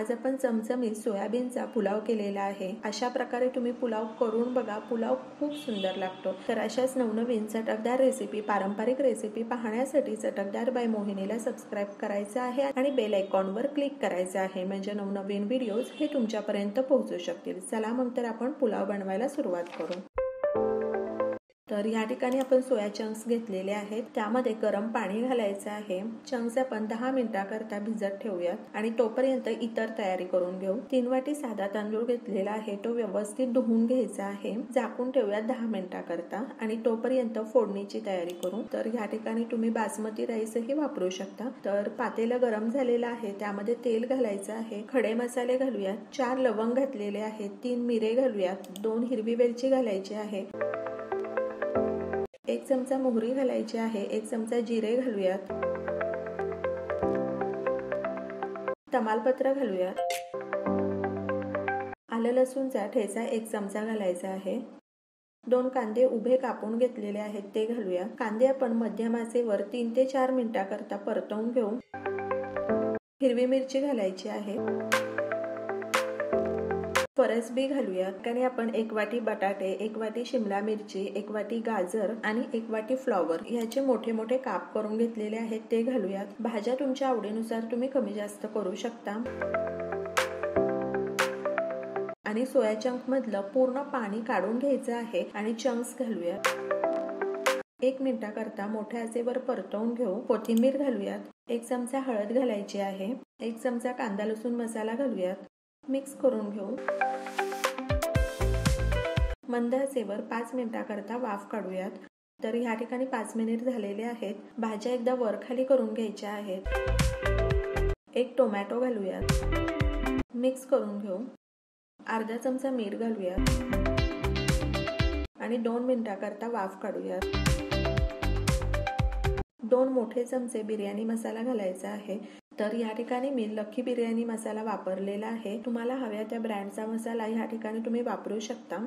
आज आपण चमचमीत सोयाबीनचा पुलाव केलेला आहे। अशा प्रकारे तुम्ही पुलाव करून बघा, पुलाव खूप सुंदर लागतो। तर अशाच नवनवीन चटकदार रेसिपी, पारंपरिक रेसिपी पाहण्यासाठी चटकदार बाय मोहिनीला सबस्क्राइब करायचं आहे आणि बेल आयकॉनवर क्लिक करायचं आहे, म्हणजे नवनवीन व्हिडिओज हे तुमच्यापर्यंत पोहोचू शकतील। चला मग तर आपण पुलाव बनवायला सुरुवात करू। तर या ठिकाणी आपण सोया चंक्स घेतलेले आहेत, त्यामध्ये गरम पाणी घालायचं आहे। चंक्स आपण 10 मिनिटाकरता भिजत ठेवूयात आणि तोपर्यंत इतर तयारी करून घेऊ। 3 वाटी साधा तांदूळ घेतलेला आहे, तो व्यवस्थित धुवून घ्यायचा आहे। झाकून ठेवूयात 10 मिनिटाकरता आणि तोपर्यंत फोडणीची तयारी करू। तर या ठिकाणी तुम्ही बासमती राईसही वापरू शकता। तर पातेलं गरम झालेलं आहे, त्यामध्ये तेल घालायचं आहे। खडे मसाले घालूयात। 4 लवंग घातलेले आहेत, 3 मिरे घालूयात, 2 हिरवी वेलची घालायची आहे, 1 चमचा मोहरी घालायची आहे, 1 चमचा जिरे घालूयात, तमालपत्र घालूयात, आलं लसूणचा ठेचा 1 चमचा घालायचा आहे, 2 कांदे उभे कापून घेतलेले आहेत ते घालूया। कांदे आपण मध्यम आचेवर 3 ते 4 मिनिटाकरता परतवून घेऊ। हिरवी मिरची घालायची आहे, फरसबी घालूयात आणि आपण 1 वाटी बटाटे, 1 वाटी शिमला मिरची, 1 वाटी गाजर आणि 1 वाटी फ्लॉवर याचे मोठे मोठे काप करून घेतलेले आहेत ते घालूयात। भाज्या तुमच्या आवडीनुसार तुम्ही कमी जास्त करू शकता। आणि सोया चंक मधलं पूर्ण पाणी काढून घ्यायचं आहे आणि चंक्स घालूयात। 1 मिनिटाकरता मोठ्या आचेवर परतवून घेऊ। कोथिंबीर घालूयात, 1 चमचा हळद घालायची आहे, 1 चमचा कांदा लसूण मसाला घालूयात, मिक्स करून घेऊ। मंद आचेवर 5 मिनिटाकरता वाफ काढूयात। तर या ठिकाणी 5 मिनिट झालेले आहेत। भाज्या एकदा वर खाली करून घ्यायच्या आहेत। 1 टोमॅटो घालूयात, मिक्स करून घेऊ। अर्धा चमचा मीठ घालूयात आणि 2 मिनिटाकरता वाफ काढूयात। 2 मोठे चमचे बिर्याणी मसाला घालायचा आहे। तर या ठिकाणी मी लकी बिर्याणी मसाला वापरलेला आहे, तुम्हाला हव्या त्या ब्रँडचा मसाला या ठिकाणी तुम्ही वापरू शकता।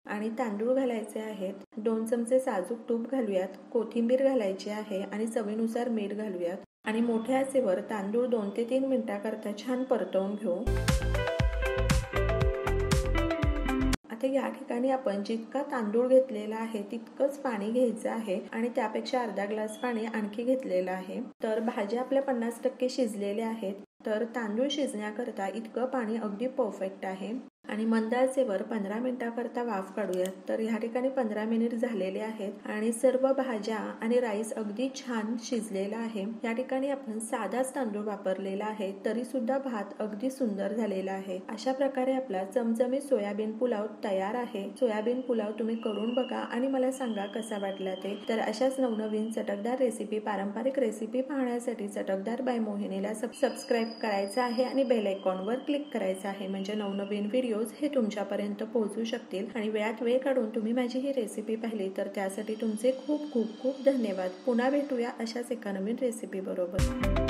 आणि तांदूळ घालायचे आहेत, 2 चमचे साजूक तूप घालूयात, कोथिंबीर घालायची आहे आणि चवीनुसार मीठ घालूयात आणि मोठ्या आचेवर तांदूळ 2 ते 3 मिनिटाकरता छान परतवून घेऊ। आता या ठिकाणी आपण जितका तांदूळ घेतलेला आहे तितकंच पाणी घ्यायचं आहे आणि त्यापेक्षा अर्धा ग्लास पाणी आणखी घेतलेलं आहे। तर भाज्या आपल्या 50% शिजलेल्या आहेत, तर तांदूळ शिजण्याकरता इतकं पाणी अगदी परफेक्ट आहे। आणि मंद आचेवर 15 मिनिटाकरता वाफ काढूयात। तर या ठिकाणी 15 मिनिट झालेले आहेत आणि सर्व भाज्या आणि राईस अगदी छान शिजलेला आहे। या ठिकाणी आपण साधाच तांदूळ वापरलेला आहे, तरी सुद्धा भात अगदी सुंदर झालेला आहे। अशा प्रकारे आपला चमचमीत सोयाबीन पुलाव तयार आहे। सोयाबीन पुलाव तुम्ही करून बघा आणि मला सांगा कसा वाटला ते। तर अशाच नवनवीन चटकदार रेसिपी, पारंपरिक रेसिपी पाहण्यासाठी चटकदार बाय मोहिनीला सबस्क्राइब करायचं आहे आणि बेल आयकॉनवर क्लिक करायचं आहे, म्हणजे नवनवीन व्हिडिओ हे तुमच्यापर्यंत पोहोचू शकतील। आणि वेळात वेळ काढून तुम्ही माझी ही रेसिपी पाहिली तर त्यासाठी तुमचे खूप खूप खूप धन्यवाद। पुन्हा भेटूया अशाच एका नवीन रेसिपी बरोबर।